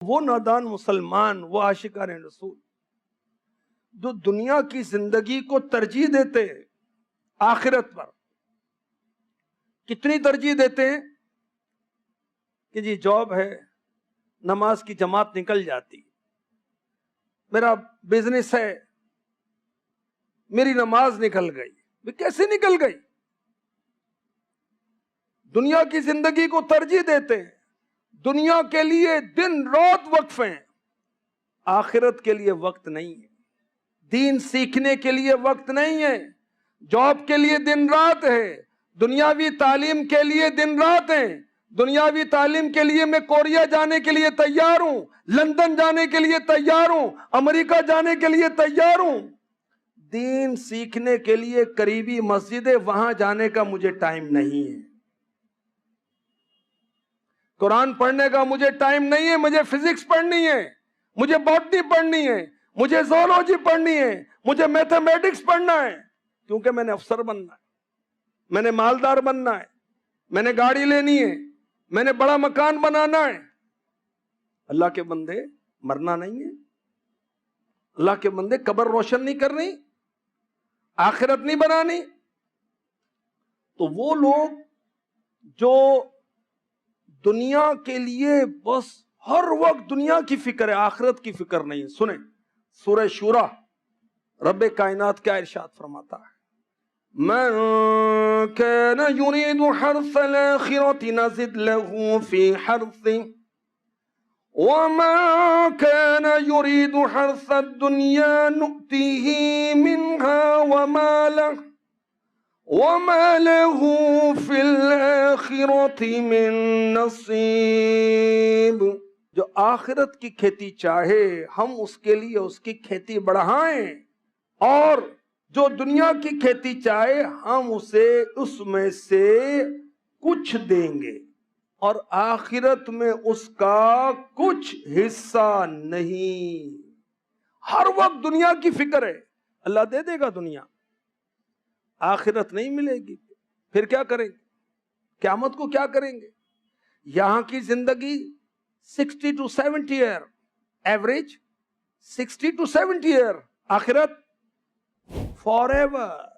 وہ نادان مسلمان، وہ عاشقان رسول جو دنیا کی زندگی کو ترجیح دیتے ہیں آخرت پر. کتنی ترجیح دیتے ہیں کہ جی جاب ہے، نماز کی جماعت نکل جاتی، میرا بزنس ہے، میری نماز نکل گئی. کیسے نکل گئی؟ دنیا کی زندگی کو ترجیح دیتے ہیں، دنیا کے لیے دن رات وقف ہیں، آخرت کے لیے وقت نہیں ہے، دین سیکھنے کے لیے وقت نہیں ہے. جاب کے لیے دن رات ہے، دنیاوی تعلیم کے لیے دن رات ہے. دنیاوی تعلیم کے لیے میں کوریا جانے کے لیے تیار ہوں، لندن جانے کے لیے تیار ہوں، امریکہ جانے کے لیے تیار ہوں. دین سیکھنے کے لیے قریبی مسجد ہے، وہاں جانے کا مجھے ٹائم نہیں ہے. قرآن پڑھنے کا مجھے ٹائم نہیں ہے، مجھے فزکس پڑھنی ہے، مجھے باٹنی پڑھنی ہے، مجھے زولوجی پڑھنی ہے، مجھے میتھمیٹکس پڑھنا ہے، کیونکہ میں نے افسر بننا ہے، میں نے مالدار بننا ہے، میں نے گاڑی لینی ہے، میں نے بڑا مکان بنانا ہے. اللہ کے بندے مرنا نہیں ہے، اللہ کے بندے قبر روشن نہیں کرنی، آخرت نہیں بنانی. تو وہ لوگ جو دنیا کے لیے بس ہر وقت دنیا کی فکر ہے، آخرت کی فکر نہیں ہے. سنیں سورہ شورا، رب کائنات کیا ارشاد فرماتا ہے؟ من كان يريد حرث الآخرة نزد له في حرثه ومن كان يريد حرث الدنيا نؤتيه منها وما له في الآخرة من نصیب. جو آخرت کی کھیتی چاہے ہم اس کے لیے اس کی کھیتی بڑھائیں، اور جو دنیا کی کھیتی چاہے ہم اسے اس میں سے کچھ دیں گے، اور آخرت میں اس کا کچھ حصہ نہیں. ہر وقت دنیا کی فکر ہے. اللہ دے دے گا دنیا، آخرت نہیں ملے گی. پھر کیا کریں گے؟ قیامت کو کیا کریں گے؟ یہاں کی زندگی 60 to 70 year average, 60 to 70 year. آخرت فار ایور.